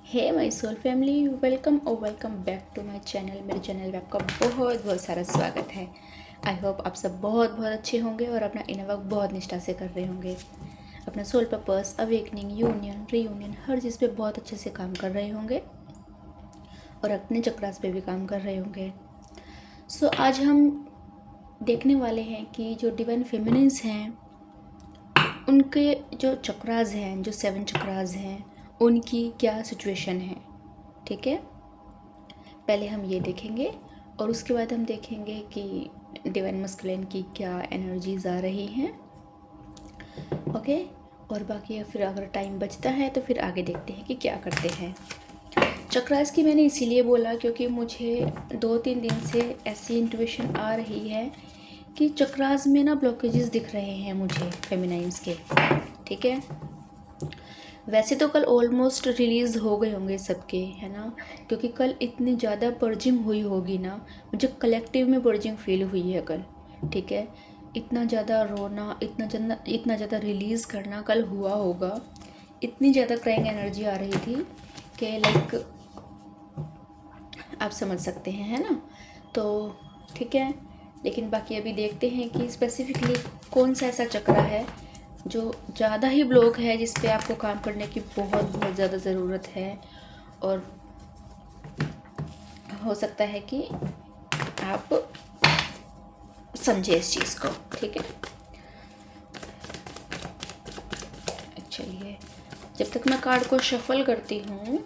Hey my soul family, welcome और welcome back to my channel. मेरे channel में आपका बहुत बहुत सारा स्वागत है। आई होप आप सब बहुत बहुत अच्छे होंगे और अपना इनर वर्क बहुत निष्ठा से कर रहे होंगे। अपना soul purpose, awakening, union, reunion, हर चीज़ पे बहुत अच्छे से काम कर रहे होंगे और अपने चक्रास पे भी काम कर रहे होंगे। सो आज हम देखने वाले हैं कि जो डिवाइन फेमिनिन्स हैं उनके जो चक्रास हैं, जो 7 चक्रास हैं, उनकी क्या सिचुएशन है। ठीक है, पहले हम ये देखेंगे और उसके बाद हम देखेंगे कि डिवाइन मस्कुलिन की क्या एनर्जीज आ रही हैं। ओके, और बाकी फिर अगर टाइम बचता है तो फिर आगे देखते हैं कि क्या करते हैं। चक्रास की मैंने इसीलिए बोला क्योंकि मुझे 2-3 दिन से ऐसी इंट्यूशन आ रही है कि चक्रास में ना ब्लॉकेजेस दिख रहे हैं मुझे फेमिनाइन्स के। ठीक है, वैसे तो कल ऑलमोस्ट रिलीज़ हो गए होंगे सबके, है ना, क्योंकि कल इतनी ज़्यादा पर्जिंग हुई होगी ना, मुझे कलेक्टिव में पर्जिंग फील हुई है कल। ठीक है, इतना ज़्यादा रोना, इतना ज़्यादा रिलीज़ करना कल हुआ होगा। इतनी ज़्यादा क्राइंग एनर्जी आ रही थी कि लाइक आप समझ सकते हैं, है ना। तो ठीक है, लेकिन बाकी अभी देखते हैं कि स्पेसिफिकली कौन सा ऐसा चक्र है जो ज़्यादा ही ब्लॉक है, जिस पे आपको काम करने की बहुत बहुत ज़्यादा ज़रूरत है और हो सकता है कि आप समझे इस चीज़ को। ठीक है, चलिए जब तक मैं कार्ड को शफल करती हूँ,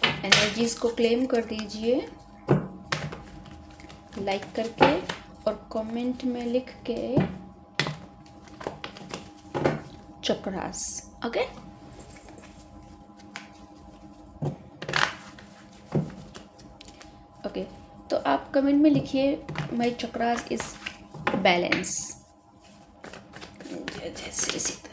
एनर्जीज़ को क्लेम कर दीजिए लाइक करके और कमेंट में लिख के चक्रास। ओके, ओके, तो आप कमेंट में लिखिए माय चक्रास इज बैलेंस, जैसे इसी तरह।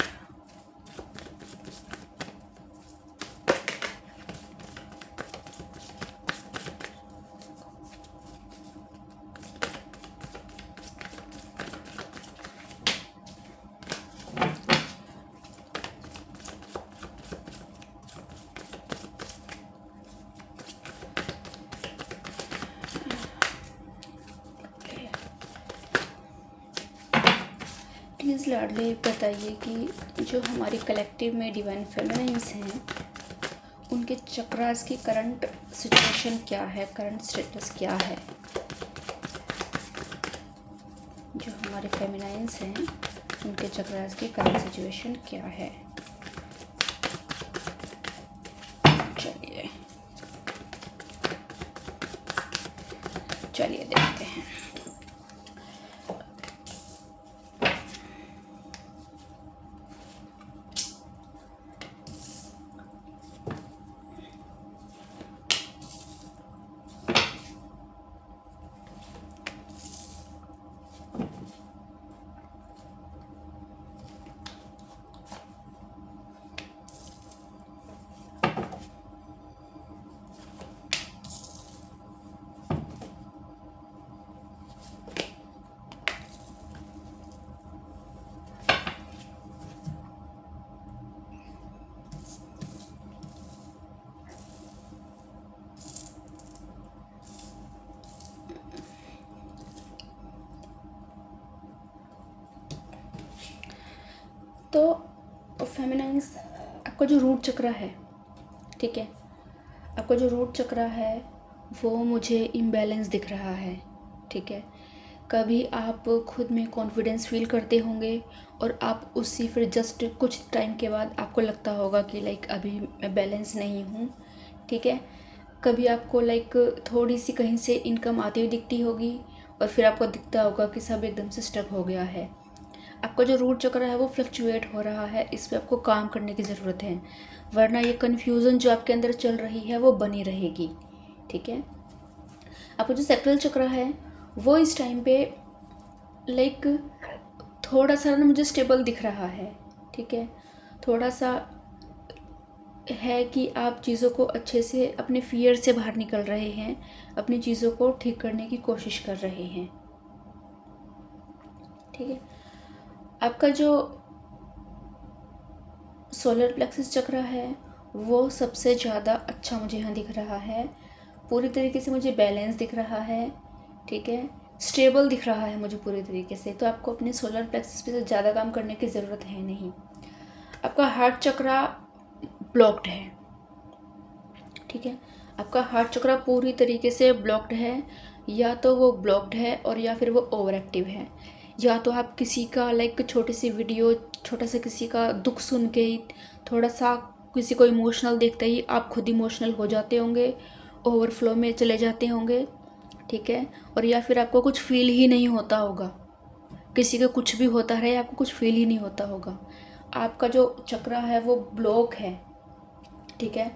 प्लीज़ लाडले बताइए कि जो हमारी कलेक्टिव में डिवाइन फेमिनाइन्स हैं उनके चक्रास की करंट सिचुएशन क्या है, करंट स्टेटस क्या है। जो हमारे फेमिनाइन्स हैं उनके चक्रास की करंट सिचुएशन क्या है। चलिए चलिए देखते हैं। तो फेमिनाइन्स, आपका जो रूट चक्र है, ठीक है, आपका जो रूट चक्र है वो मुझे इम्बैलेंस दिख रहा है। ठीक है, कभी आप खुद में कॉन्फिडेंस फील करते होंगे और आप उसी फिर जस्ट कुछ टाइम के बाद आपको लगता होगा कि लाइक अभी मैं बैलेंस नहीं हूँ। ठीक है, कभी आपको लाइक थोड़ी सी कहीं से इनकम आती हुई दिखती होगी और फिर आपको दिखता होगा कि सब एकदम से स्टक हो गया है। आपका जो रूट चक्र है वो फ्लक्चुएट हो रहा है, इस पर आपको काम करने की ज़रूरत है, वरना ये कन्फ्यूज़न जो आपके अंदर चल रही है वो बनी रहेगी। ठीक है, आपका जो सेक्टरल चक्र है वो इस टाइम पे लाइक थोड़ा सा ना मुझे स्टेबल दिख रहा है। ठीक है, थोड़ा सा है कि आप चीज़ों को अच्छे से, अपने फियर से बाहर निकल रहे हैं, अपनी चीज़ों को ठीक करने की कोशिश कर रहे हैं। ठीक है, आपका जो सोलर प्लेक्सस चक्र है वो सबसे ज़्यादा अच्छा मुझे यहाँ दिख रहा है। पूरी तरीके से मुझे बैलेंस दिख रहा है, ठीक है, स्टेबल दिख रहा है मुझे पूरी तरीके से। तो आपको अपने सोलर प्लेक्सस पे से ज़्यादा काम करने की ज़रूरत है नहीं। आपका हार्ट चक्र ब्लॉक्ड है, ठीक है, आपका हार्ट चक्र पूरी तरीके से ब्लॉक्ड है। या तो वो ब्लॉक्ड है और या फिर वो ओवर एक्टिव है। या तो आप किसी का लाइक छोटी सी वीडियो, छोटा सा किसी का दुख सुन के ही, थोड़ा सा किसी को इमोशनल देखते ही आप खुद इमोशनल हो जाते होंगे, ओवरफ्लो में चले जाते होंगे, ठीक है। और या फिर आपको कुछ फील ही नहीं होता होगा, किसी का कुछ भी होता रहे आपको कुछ फील ही नहीं होता होगा। आपका जो चक्र है वो ब्लॉक है, ठीक है।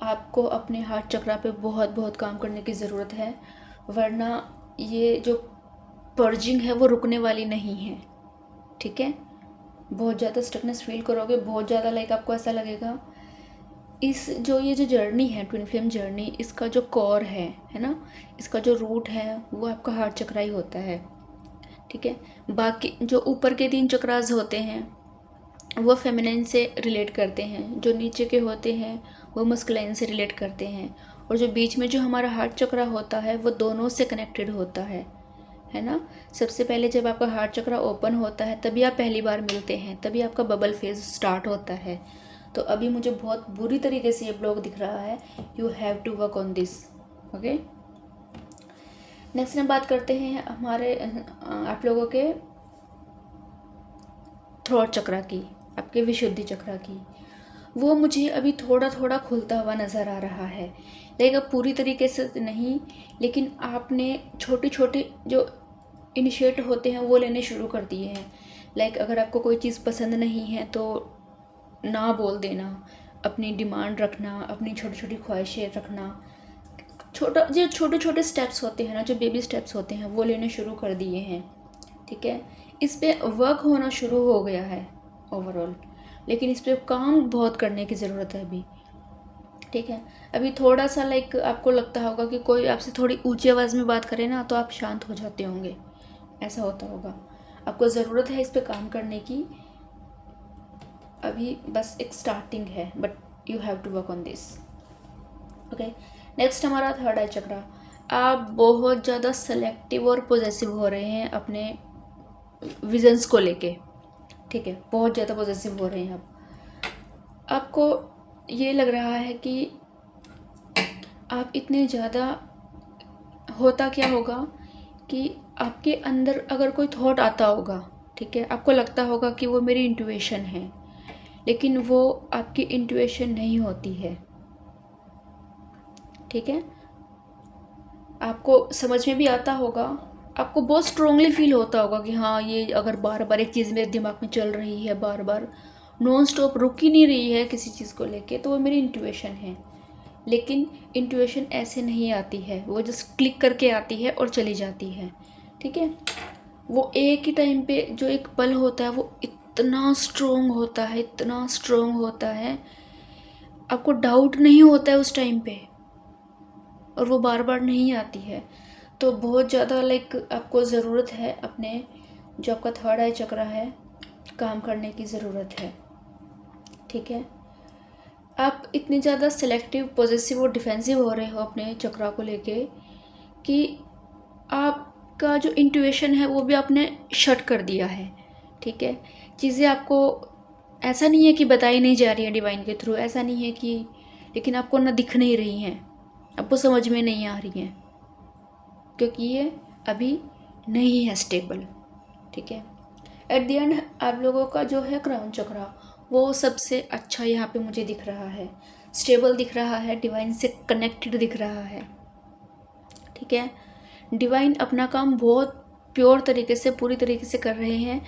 आपको अपने हार्ट चक्र पे बहुत बहुत काम करने की ज़रूरत है, वरना ये जो पर्जिंग है वो रुकने वाली नहीं है, ठीक है। बहुत ज़्यादा स्टकनेस फील करोगे, बहुत ज़्यादा लाइक आपको ऐसा लगेगा। ये जो जर्नी है, ट्विन फ्लेम जर्नी, इसका जो कोर है ना, इसका जो रूट है वो आपका हार्ट चक्र ही होता है, ठीक है। बाकी जो ऊपर के 3 चक्रास होते हैं वो फेमिनिन से रिलेट करते हैं, जो नीचे के होते हैं वो मस्कुलाइन से रिलेट करते हैं, और जो बीच में जो हमारा हार्ट चक्र होता है वो दोनों से कनेक्टेड होता है ना। सबसे पहले जब आपका हार्ट चक्र ओपन होता है तभी आप पहली बार मिलते हैं, तभी आपका बबल फेज स्टार्ट होता है। तो अभी मुझे बहुत बुरी तरीके से ये ब्लॉक दिख रहा है, you have to work on this, okay. Next हम बात करते हैं हमारे आप लोगों के थ्रोट चक्र की, आपके विशुद्धि चक्र की। वो मुझे अभी थोड़ा थोड़ा खुलता हुआ नज़र आ रहा है, लेकिन अब पूरी तरीके से नहीं, लेकिन आपने छोटे छोटे जो इनिशिएट होते हैं वो लेने शुरू कर दिए हैं। लाइक अगर आपको कोई चीज़ पसंद नहीं है तो ना बोल देना, अपनी डिमांड रखना, अपनी छोटी छोटी ख्वाहिशें रखना, जो छोटे छोटे स्टेप्स होते हैं ना, जो बेबी स्टेप्स होते हैं वो लेने शुरू कर दिए हैं, ठीक है। इस पर वर्क होना शुरू हो गया है ओवरऑल, लेकिन इस पर काम बहुत करने की ज़रूरत है अभी, ठीक है। अभी थोड़ा सा लाइक आपको लगता होगा कि कोई आपसे थोड़ी ऊंची आवाज़ में बात करे ना तो आप शांत हो जाते होंगे, ऐसा होता होगा। आपको ज़रूरत है इस पर काम करने की, अभी बस एक स्टार्टिंग है, but you have to work on this, okay. Next हमारा थर्ड आई चक्र। आप बहुत ज़्यादा सेलेक्टिव और पॉजेसिव हो रहे हैं अपने विजन्स को लेके, ठीक है, बहुत ज़्यादा पॉजेसिव हो रहे हैं आप। आपको ये लग रहा है कि आप इतने ज़्यादा, होता क्या होगा कि आपके अंदर अगर कोई थॉट आता होगा, ठीक है, आपको लगता होगा कि वो मेरी इंट्यूशन है, लेकिन वो आपकी इंट्यूशन नहीं होती है, ठीक है। आपको समझ में भी आता होगा, आपको बहुत स्ट्रोंगली फील होता होगा कि हाँ ये अगर बार बार एक चीज़ मेरे दिमाग में चल रही है, बार बार नॉन स्टॉप रुक ही नहीं रही है किसी चीज़ को लेके, तो वो मेरी इंट्यूशन है। लेकिन इंट्यूशन ऐसे नहीं आती है, वो जस्ट क्लिक करके आती है और चली जाती है, ठीक है। वो एक ही टाइम पे जो एक पल होता है वो इतना स्ट्रोंग होता है, इतना स्ट्रोंग होता है, आपको डाउट नहीं होता है उस टाइम पे, और वो बार बार नहीं आती है। तो बहुत ज़्यादा लाइक आपको ज़रूरत है अपने जो आपका थर्ड आई चक्र है, काम करने की ज़रूरत है, ठीक है। आप इतने ज़्यादा सेलेक्टिव, पॉजेसिव और डिफेंसिव हो रहे हो अपने चक्रा को लेके कि आपका जो इंट्यूशन है वो भी आपने शट कर दिया है, ठीक है। चीज़ें आपको ऐसा नहीं है कि बताई नहीं जा रही है डिवाइन के थ्रू, ऐसा नहीं है कि, लेकिन आपको ना दिख नहीं रही हैं, आपको समझ में नहीं आ रही हैं, क्योंकि ये अभी नहीं है स्टेबल, ठीक है। एट द एंड आप लोगों का जो है क्राउन चक्र वो सबसे अच्छा यहाँ पे मुझे दिख रहा है, स्टेबल दिख रहा है, डिवाइन से कनेक्टेड दिख रहा है, ठीक है। डिवाइन अपना काम बहुत प्योर तरीके से, पूरी तरीके से कर रहे हैं।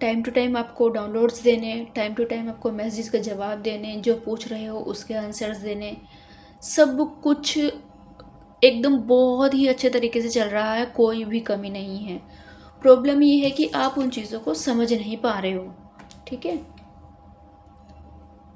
टाइम टू टाइम आपको डाउनलोड्स देने, टाइम टू टाइम आपको मैसेज का जवाब देने, जो पूछ रहे हो उसके आंसर्स देने, सब कुछ एकदम बहुत ही अच्छे तरीके से चल रहा है, कोई भी कमी नहीं है। प्रॉब्लम ये है कि आप उन चीज़ों को समझ नहीं पा रहे हो, ठीक है।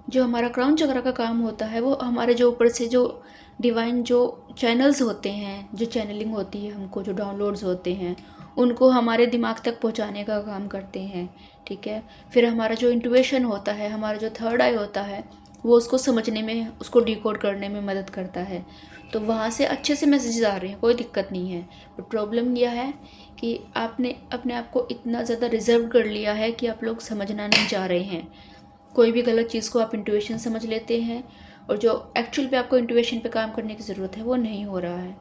जो हमारा क्राउन चक्र का काम होता है वो हमारे जो ऊपर से जो डिवाइन जो चैनल्स होते हैं, जो चैनलिंग होती है हमको, जो डाउनलोड्स होते हैं उनको हमारे दिमाग तक पहुंचाने का काम करते हैं, ठीक है। फिर हमारा जो इंट्यूशन होता है, हमारा जो थर्ड आई होता है, वो उसको समझने में, उसको डिकोड करने में मदद करता है। तो वहाँ से अच्छे से मैसेजेस आ रहे हैं, कोई दिक्कत नहीं है। बट प्रॉब्लम यह है कि आपने अपने आप को इतना ज़्यादा रिजर्व कर लिया है कि आप लोग समझना नहीं चाह रहे हैं। कोई भी गलत चीज़ को आप इंट्यूशन समझ लेते हैं, और जो एक्चुअल पे आपको इंट्यूशन पे काम करने की ज़रूरत है वो नहीं हो रहा है।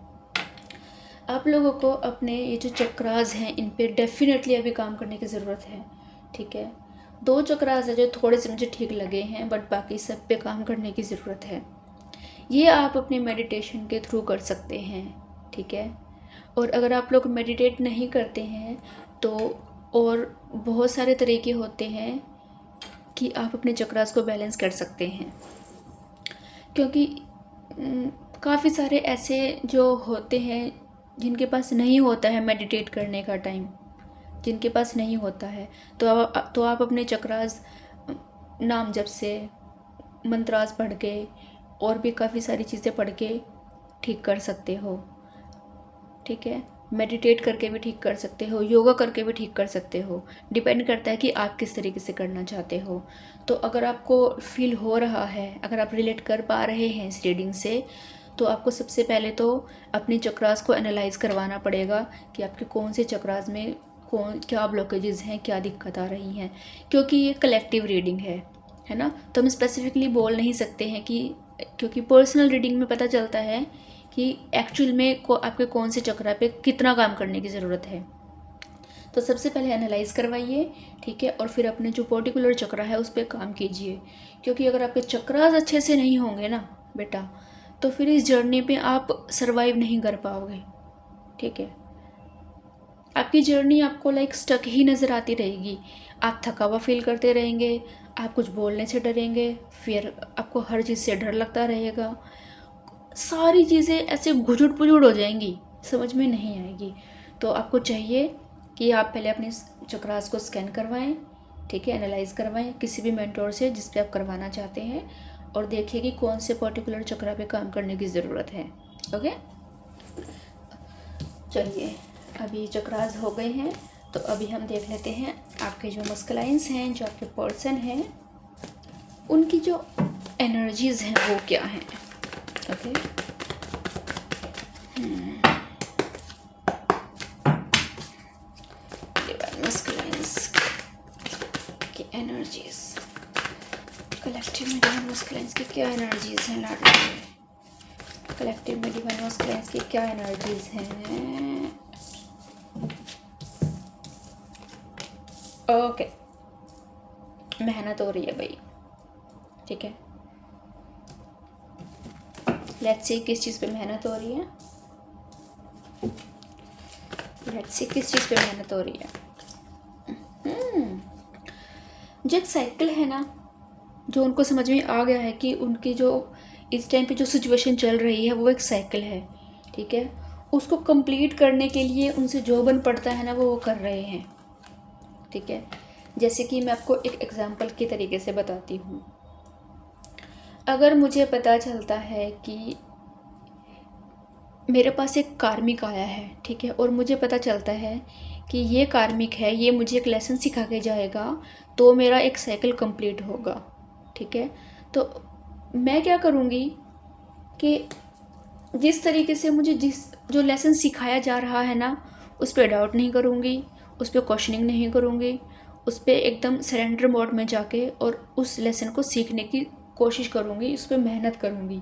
आप लोगों को अपने ये जो चक्रास हैं इन पे डेफिनेटली अभी काम करने की ज़रूरत है, ठीक है। 2 चक्रास है जो थोड़े से मुझे ठीक लगे हैं, बट बाकी सब पे काम करने की ज़रूरत है। ये आप अपने मेडिटेशन के थ्रू कर सकते हैं, ठीक है। और अगर आप लोग मेडिटेट नहीं करते हैं तो और बहुत सारे तरीके होते हैं कि आप अपने चक्रास को बैलेंस कर सकते हैं, क्योंकि काफ़ी सारे ऐसे जो होते हैं जिनके पास नहीं होता है मेडिटेट करने का टाइम, जिनके पास नहीं होता है, तो आप अपने चक्रास नाम जप से, मंत्रास पढ़ के और भी काफ़ी सारी चीज़ें पढ़ के ठीक कर सकते हो, ठीक है। मेडिटेट करके भी ठीक कर सकते हो, योगा करके भी ठीक कर सकते हो। डिपेंड करता है कि आप किस तरीके से करना चाहते हो। तो अगर आपको फील हो रहा है, अगर आप रिलेट कर पा रहे हैं इस रीडिंग से, तो आपको सबसे पहले तो अपनी चक्रास को एनालाइज करवाना पड़ेगा कि आपके कौन से चक्रास में क्या ब्लॉकेजेस हैं, क्या दिक्कत आ रही हैं, क्योंकि ये कलेक्टिव रीडिंग है ना। तो हम स्पेसिफिकली बोल नहीं सकते हैं कि, क्योंकि पर्सनल रीडिंग में पता चलता है कि एक्चुअल में आपके कौन से चक्रा पे कितना काम करने की ज़रूरत है। तो सबसे पहले एनालाइज करवाइए, ठीक है, और फिर अपने जो पर्टिकुलर चक्रा है उस पर काम कीजिए। क्योंकि अगर आपके चक्रास अच्छे से नहीं होंगे ना बेटा, तो फिर इस जर्नी पे आप सरवाइव नहीं कर पाओगे, ठीक है। आपकी जर्नी आपको लाइक स्टक ही नज़र आती रहेगी। आप थका हुआ फील करते रहेंगे, आप कुछ बोलने से डरेंगे, फिर आपको हर चीज़ से डर लगता रहेगा, सारी चीज़ें ऐसे घुजुड़ पुजुड़ हो जाएंगी, समझ में नहीं आएगी। तो आपको चाहिए कि आप पहले अपने चक्रास को स्कैन करवाएं, ठीक है, एनालाइज करवाएं किसी भी मेंटोर से जिस पे आप करवाना चाहते हैं, और देखिए कि कौन से पर्टिकुलर चक्रा पे काम करने की ज़रूरत है। ओके, चलिए अभी चक्रास हो गए हैं, तो अभी हम देख लेते हैं आपके जो मस्कुलाइंस हैं, जो आपके पर्सन हैं, उनकी जो एनर्जीज़ हैं वो क्या हैं। ओके, डिवाइन मस्कुलाइंस की एनर्जीज, कलेक्टिव में डिवाइन मस्कुलाइंस की क्या एनर्जीज हैं लाडली, कलेक्टिव में डिवाइन मस्कुलाइंस की क्या एनर्जीज हैं। ओके, मेहनत हो रही है भाई, ठीक है। लेट्स सी किस चीज़ पे मेहनत हो रही है, लेट्स सी किस चीज़ पे मेहनत हो रही है। जो एक साइकिल है ना, जो उनको समझ में आ गया है कि उनकी जो इस टाइम पे जो सिचुएशन चल रही है वो एक साइकिल है, ठीक है। उसको कंप्लीट करने के लिए उनसे जो बन पड़ता है ना वो कर रहे हैं, ठीक है। जैसे कि मैं आपको एक एग्जांपल के तरीके से बताती हूँ। अगर मुझे पता चलता है कि मेरे पास एक कार्मिक आया है, ठीक है, और मुझे पता चलता है कि ये कार्मिक है, ये मुझे एक लेसन सिखा के जाएगा, तो मेरा एक साइकिल कंप्लीट होगा, ठीक है। तो मैं क्या करूँगी कि जिस तरीके से मुझे जो लेसन सिखाया जा रहा है ना, उस पर डाउट नहीं करूँगी, उस पर क्वेश्चनिंग नहीं करूँगी, उस पर एकदम सरेंडर मोड में जाके और उस लेसन को सीखने की कोशिश करूँगी, उस पर मेहनत करूँगी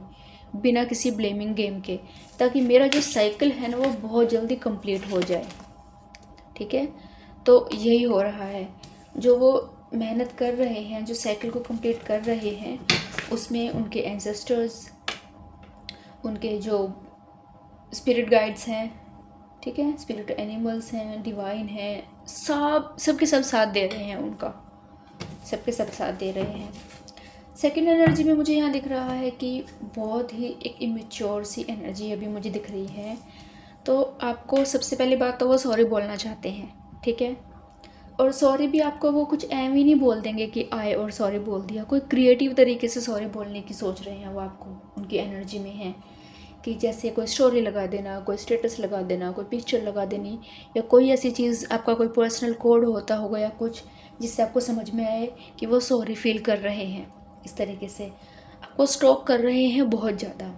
बिना किसी ब्लेमिंग गेम के, ताकि मेरा जो साइकिल है ना वो बहुत जल्दी कंप्लीट हो जाए, ठीक है। तो यही हो रहा है, जो वो मेहनत कर रहे हैं, जो साइकिल को कंप्लीट कर रहे हैं, उसमें उनके एंसेस्टर्स, उनके जो स्पिरिट गाइड्स हैं, ठीक है, स्पिरिट एनिमल्स हैं, डिवाइन हैं, सबके सब साथ दे रहे हैं, उनका सबके सब साथ दे रहे हैं। सेकेंड एनर्जी में मुझे यहाँ दिख रहा है कि बहुत ही एक इमेच्योर सी एनर्जी अभी मुझे दिख रही है। तो आपको सबसे पहली बात तो वो सॉरी बोलना चाहते हैं, ठीक है। और सॉरी भी आपको वो कुछ ऐम ही नहीं बोल देंगे कि आए और सॉरी बोल दिया, कोई क्रिएटिव तरीके से सॉरी बोलने की सोच रहे हैं वो, आपको उनकी एनर्जी में है कि जैसे कोई स्टोरी लगा देना, कोई स्टेटस लगा देना, कोई पिक्चर लगा देनी, या कोई ऐसी चीज़, आपका कोई पर्सनल कोड होता होगा या कुछ, जिससे आपको समझ में आए कि वो सॉरी फील कर रहे हैं। इस तरीके से आपको स्टॉक कर रहे हैं बहुत ज़्यादा,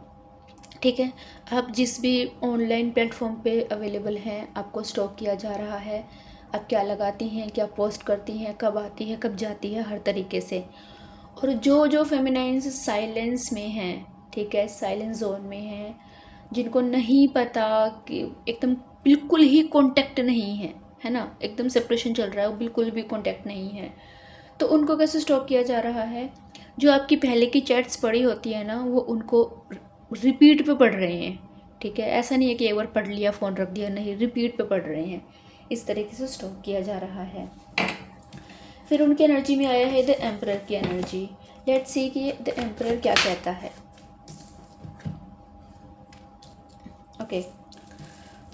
ठीक है। आप जिस भी ऑनलाइन प्लेटफॉर्म पे अवेलेबल हैं, आपको स्टॉक किया जा रहा है। आप क्या लगाती हैं, क्या पोस्ट करती हैं, कब आती है, कब जाती है, हर तरीके से। और जो जो फेमिनाइंस साइलेंस में हैं, ठीक है, साइलेंस जोन में हैं, जिनको नहीं पता कि एकदम बिल्कुल ही कांटेक्ट नहीं है ना, एकदम सेपरेशन चल रहा है, वो बिल्कुल भी कांटेक्ट नहीं है, तो उनको कैसे स्टॉक किया जा रहा है? जो आपकी पहले की चैट्स पड़ी होती है ना, वो उनको रिपीट पे पढ़ रहे हैं, ठीक है। ऐसा नहीं है कि एक बार पढ़ लिया फ़ोन रख दिया, नहीं, रिपीट पे पढ़ रहे हैं। इस तरीके से स्टॉक किया जा रहा है। फिर उनकी एनर्जी में आया है द एम्परर की एनर्जी। लेट्स सी कि द एम्परर क्या कहता है। ओके,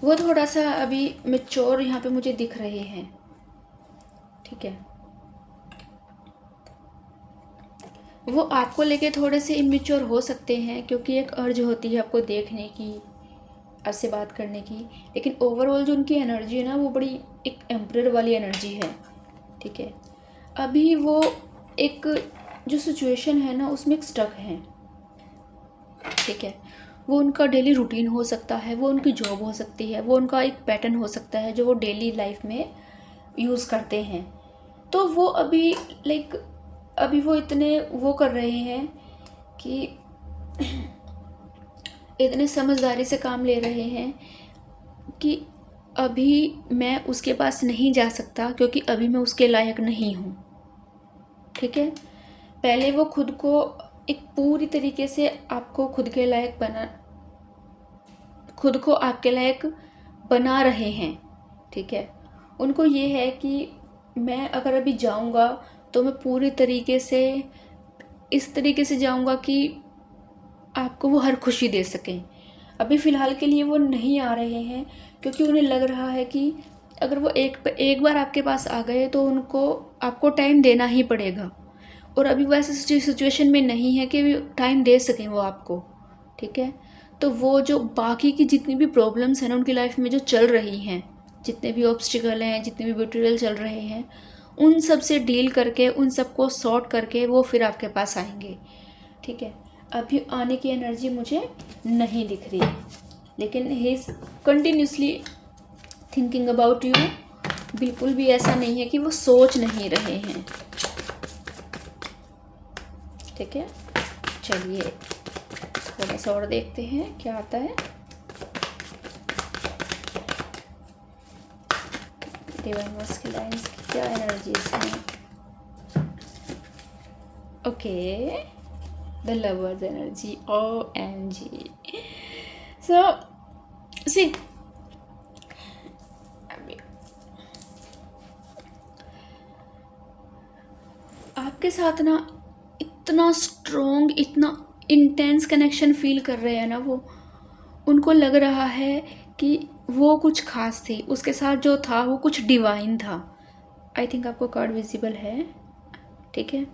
वो थोड़ा सा अभी मैच्योर यहाँ पे मुझे दिख रहे हैं, ठीक है। वो आपको लेके थोड़े से इमेच्योर हो सकते हैं, क्योंकि एक अर्ज होती है आपको देखने की, आपसे बात करने की, लेकिन ओवरऑल जो उनकी एनर्जी है ना, वो बड़ी एक एम्परर वाली एनर्जी है, ठीक है। अभी वो एक जो सिचुएशन है ना, उसमें एक स्टक है, ठीक है। वो उनका डेली रूटीन हो सकता है, वो उनकी जॉब हो सकती है, वो उनका एक पैटर्न हो सकता है जो वो डेली लाइफ में यूज़ करते हैं। तो वो अभी लाइक अभी वो इतने वो कर रहे हैं कि इतने समझदारी से काम ले रहे हैं कि अभी मैं उसके पास नहीं जा सकता, क्योंकि अभी मैं उसके लायक नहीं हूँ, ठीक है। पहले वो खुद को एक पूरी तरीके से आपको खुद को आपके लायक बना रहे हैं, ठीक है। उनको ये है कि मैं अगर अभी जाऊंगा तो मैं पूरी तरीके से इस तरीके से जाऊंगा कि आपको वो हर खुशी दे सकें। अभी फ़िलहाल के लिए वो नहीं आ रहे हैं, क्योंकि उन्हें लग रहा है कि अगर वो एक बार आपके पास आ गए तो आपको टाइम देना ही पड़ेगा, और अभी वो ऐसे सिचुएशन में नहीं है कि टाइम दे सकें वो आपको, ठीक है। तो वो जो बाकी की जितनी भी प्रॉब्लम्स हैं ना उनकी लाइफ में जो चल रही हैं, जितने भी ऑब्स्टिकल हैं, जितने भी ब्यूटरियल चल रहे हैं, उन सब से डील करके, उन सबको सॉर्ट करके वो फिर आपके पास आएंगे, ठीक है। अभी आने की एनर्जी मुझे नहीं दिख रही, लेकिन he is continuously thinking about you. बिल्कुल भी ऐसा नहीं है कि वो सोच नहीं रहे हैं, ठीक है। चलिए थोड़ा सा और देखते हैं क्या आता है। डिवाइन मस्कुलाइन्स की क्या एनर्जीज हैं? Okay, the lovers energy, OMG। सो सी, आपके साथ ना इतना स्ट्रॉन्ग, इतना इंटेंस कनेक्शन फील कर रहे हैं ना वो, उनको लग रहा है कि वो कुछ खास थी, उसके साथ जो था वो कुछ डिवाइन था। आई थिंक आपको कार्ड विजिबल है, ठीक है।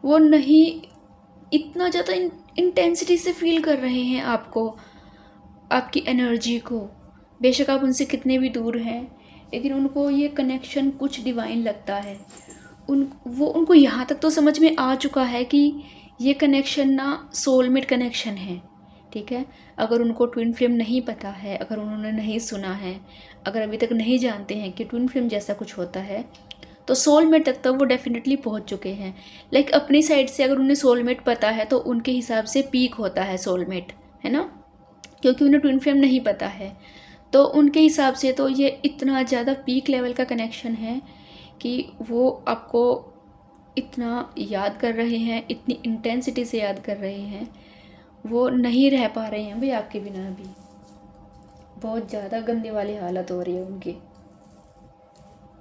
वो नहीं इतना ज़्यादा इंटेंसिटी से फील कर रहे हैं आपको, आपकी एनर्जी को। बेशक आप उनसे कितने भी दूर हैं, लेकिन उनको ये कनेक्शन कुछ डिवाइन लगता है। उनको यहाँ तक तो समझ में आ चुका है कि ये कनेक्शन ना सोलमेट कनेक्शन है, ठीक है। अगर उनको ट्विन फ्लेम नहीं पता है, अगर उन्होंने नहीं सुना है, अगर अभी तक नहीं जानते हैं कि ट्विन फ्लेम जैसा कुछ होता है, तो सोलमेट तक तो वो डेफिनेटली पहुंच चुके हैं। लाइक अपनी साइड से अगर उन्हें सोलमेट पता है तो उनके हिसाब से पीक होता है सोलमेट, है ना, क्योंकि उन्हें ट्विन फ्लेम नहीं पता है। तो उनके हिसाब से तो ये इतना ज़्यादा पीक लेवल का कनेक्शन है कि वो आपको इतना याद कर रहे हैं, इतनी इंटेंसिटी से याद कर रहे हैं, वो नहीं रह पा रहे हैं भाई आपके बिना। अभी बहुत ज़्यादा गंदे वाली हालत हो रही है उनकी,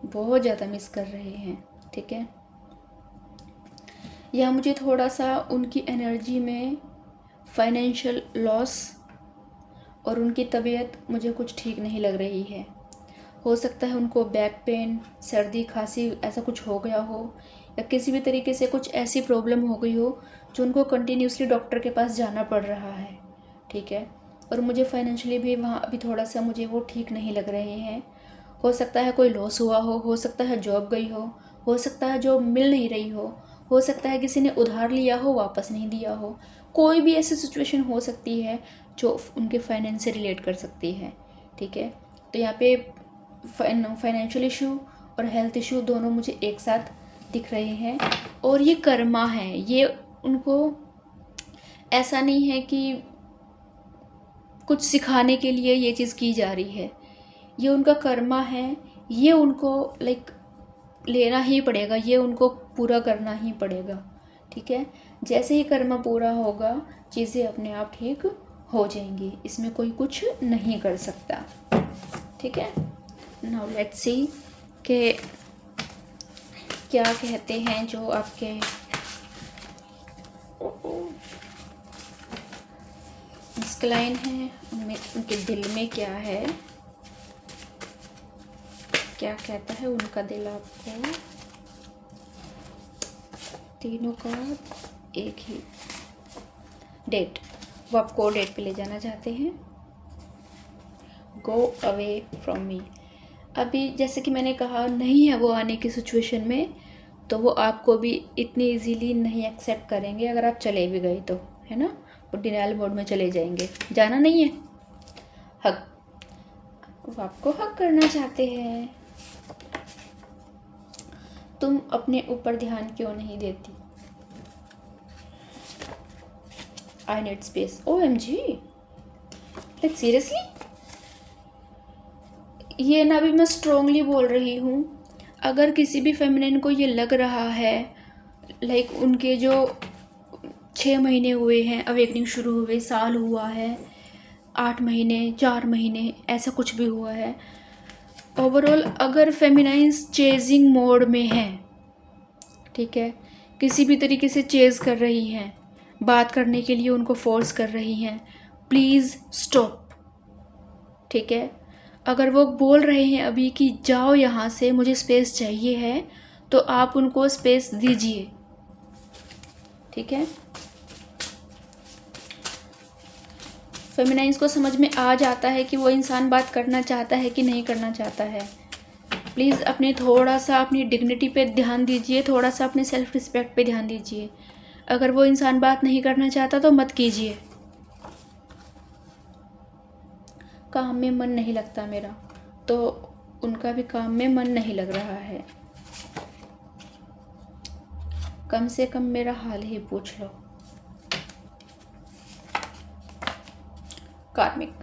बहुत ज़्यादा मिस कर रहे हैं, ठीक है। या मुझे थोड़ा सा उनकी एनर्जी में फाइनेंशियल लॉस और उनकी तबीयत मुझे कुछ ठीक नहीं लग रही है। हो सकता है उनको बैक पेन, सर्दी खांसी ऐसा कुछ हो गया हो, या किसी भी तरीके से कुछ ऐसी प्रॉब्लम हो गई हो जो उनको कंटिन्यूसली डॉक्टर के पास जाना पड़ रहा है, ठीक है। और मुझे फाइनेंशियली भी वहाँ अभी थोड़ा सा मुझे वो ठीक नहीं लग रहे हैं। हो सकता है कोई लॉस हुआ हो सकता है जॉब गई हो सकता है जॉब मिल नहीं रही हो सकता है किसी ने उधार लिया हो वापस नहीं दिया हो। कोई भी ऐसी सिचुएशन हो सकती है जो उनके फाइनेंस से रिलेट कर सकती है। ठीक है, तो यहाँ पे फाइनेंशियल इशू और हेल्थ इशू दोनों मुझे एक साथ दिख रहे हैं। और ये कर्मा है, ये उनको ऐसा नहीं है कि कुछ सिखाने के लिए ये चीज़ की जा रही है, ये उनका कर्मा है, ये उनको लाइक लेना ही पड़ेगा, ये उनको पूरा करना ही पड़ेगा। ठीक है, जैसे ही कर्मा पूरा होगा चीज़ें अपने आप ठीक हो जाएंगी, इसमें कोई कुछ नहीं कर सकता। ठीक है, नाउ लेट्स सी कि क्या कहते हैं जो आपके क्लाइंट हैं, उनमें उनके दिल में क्या है, क्या कहता है उनका दिल आपको। तीनों का एक ही डेट, वो आपको डेट पे ले जाना चाहते हैं। Go away from me. अभी जैसे कि मैंने कहा नहीं है वो आने की सिचुएशन में, तो वो आपको भी इतनी इजीली नहीं एक्सेप्ट करेंगे अगर आप चले भी गए तो, है ना। वो डिनायल मोड में चले जाएंगे, जाना नहीं है। हक, वो आपको हक करना चाहते हैं। तुम अपने ऊपर ध्यान क्यों नहीं देती। I need space. OMG, like seriously, ये ना भी मैं स्ट्रोंगली बोल रही हूँ। अगर किसी भी फेमिनिन को ये लग रहा है लाइक उनके जो 6 महीने हुए हैं, अवेकनिंग शुरू हुए, साल हुआ है, 8 महीने, 4 महीने, ऐसा कुछ भी हुआ है, ओवरऑल अगर फेमिनाइंस चेजिंग मोड में है, ठीक है, किसी भी तरीके से चेज कर रही हैं, बात करने के लिए उनको फोर्स कर रही हैं, प्लीज़ स्टॉप। ठीक है, अगर वो बोल रहे हैं अभी कि जाओ यहाँ से, मुझे स्पेस चाहिए है, तो आप उनको स्पेस दीजिए। ठीक है, फेमिनाइंस को समझ में आ जाता है कि वो इंसान बात करना चाहता है कि नहीं करना चाहता है। प्लीज़ अपने थोड़ा सा अपनी डिग्निटी पे ध्यान दीजिए, थोड़ा सा अपने सेल्फ रिस्पेक्ट पे ध्यान दीजिए। अगर वो इंसान बात नहीं करना चाहता तो मत कीजिए। काम में मन नहीं लगता मेरा, तो उनका भी काम में मन नहीं लग रहा है। कम से कम मेरा हाल ही पूछ लो। कार्मिक,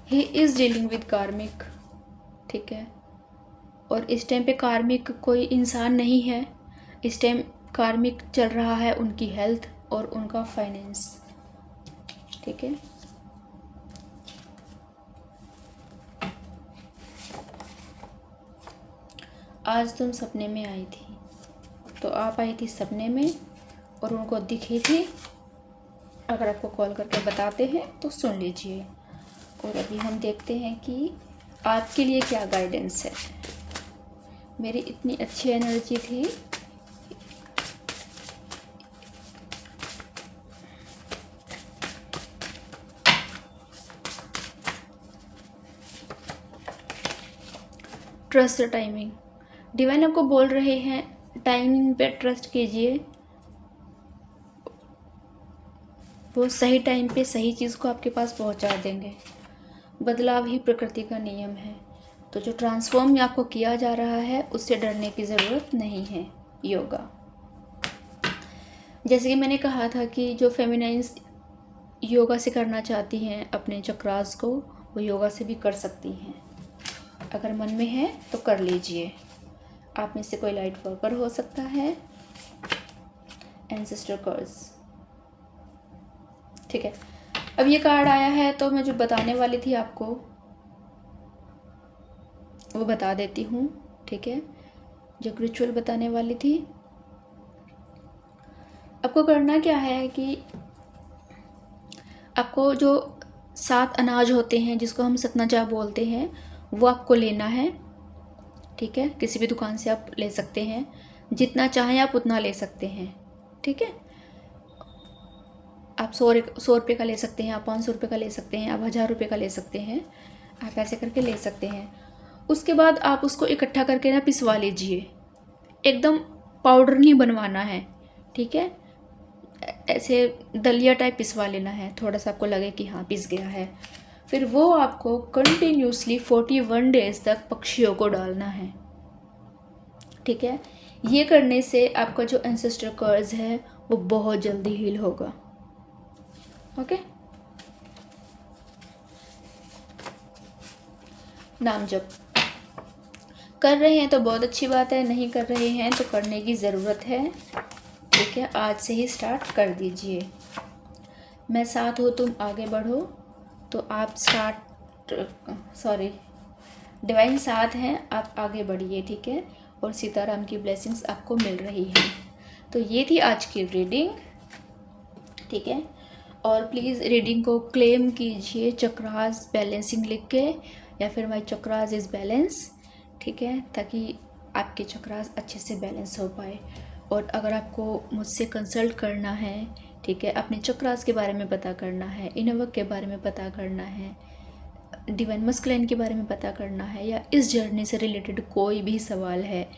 ही इज़ डीलिंग विद कार्मिक। ठीक है, और इस टाइम पे कार्मिक कोई इंसान नहीं है, इस टाइम कार्मिक चल रहा है उनकी हेल्थ और उनका फाइनेंस। ठीक है, आज तुम सपने में आई थी, तो आप आई थी सपने में और उनको दिखी थी। अगर आपको कॉल करके बताते हैं तो सुन लीजिए। और अभी हम देखते हैं कि आपके लिए क्या गाइडेंस है। मेरी इतनी अच्छी एनर्जी थी, ट्रस्ट द टाइमिंग। डिवाइन आपको बोल रहे हैं टाइमिंग पे ट्रस्ट कीजिए, वो सही टाइम पे सही चीज़ को आपके पास पहुंचा देंगे। बदलाव ही प्रकृति का नियम है, तो जो ट्रांसफॉर्म आपको किया जा रहा है उससे डरने की ज़रूरत नहीं है। योगा, जैसे कि मैंने कहा था कि जो फेमिनाइंस योगा से करना चाहती हैं अपने चक्रास को, वो योगा से भी कर सकती हैं। अगर मन में है तो कर लीजिए। आप में से कोई लाइट वर्कर हो सकता है, एंसेस्टर कर्स। ठीक है, अब ये कार्ड आया है तो मैं जो बताने वाली थी आपको वो बता देती हूँ। ठीक है, जो रिचुअल बताने वाली थी, आपको करना क्या है कि आपको जो 7 अनाज होते हैं जिसको हम सतनजा बोलते हैं, वो आपको लेना है। ठीक है, किसी भी दुकान से आप ले सकते हैं, जितना चाहें आप उतना ले सकते हैं। ठीक है, आप 100 रुपये का ले सकते हैं, आप 500 रुपये का ले सकते हैं, आप 1000 रुपये का ले सकते हैं। आप ऐसे करके ले सकते हैं। उसके बाद आप उसको इकट्ठा करके ना पिसवा लीजिए, एकदम पाउडर नहीं बनवाना है, ठीक है। ऐसे दलिया टाइप पिसवा लेना है, थोड़ा सा आपको लगे कि हाँ पिस गया है। फिर वो आपको कंटिन्यूसली 41 डेज़ तक पक्षियों को डालना है, ठीक है। ये करने से आपका जो एंसेस्टर कर्ज है वो बहुत जल्दी हील होगा। ओके। नाम जप कर रहे हैं तो बहुत अच्छी बात है, नहीं कर रहे हैं तो करने की ज़रूरत है, ठीक है। आज से ही स्टार्ट कर दीजिए। मैं साथ हो तुम आगे बढ़ो, तो आप डिवाइन साथ हैं, आप आगे बढ़िए, ठीक है। और सीताराम की ब्लेसिंग्स आपको मिल रही है। तो ये थी आज की रीडिंग, ठीक है। और प्लीज़ रीडिंग को क्लेम कीजिए चक्रास बैलेंसिंग लिख के, या फिर माई चक्रास इज़ बैलेंस, ठीक है, ताकि आपके चक्रास अच्छे से बैलेंस हो पाए। और अगर आपको मुझसे कंसल्ट करना है, ठीक है, अपने चक्रास के बारे में पता करना है, इनर वर्क के बारे में पता करना है, डिवाइन मस्कुलिन के बारे में पता करना है, या इस जर्नी से रिलेटेड कोई भी सवाल है,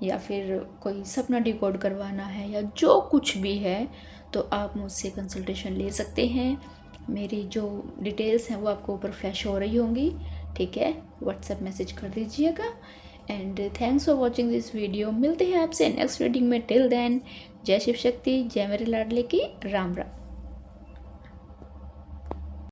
या फिर कोई सपना डिकोड करवाना है, या जो कुछ भी है, तो आप मुझसे कंसल्टेशन ले सकते हैं। मेरी जो डिटेल्स हैं वो आपको ऊपर फ्लैश हो रही होंगी, ठीक है। व्हाट्सएप मैसेज कर दीजिएगा। And thanks for watching this video. मिलते हैं आपसे नेक्स्ट रीडिंग में। टिल देन, जय शिव शक्ति, जय मेरे लाडले की, राम राम।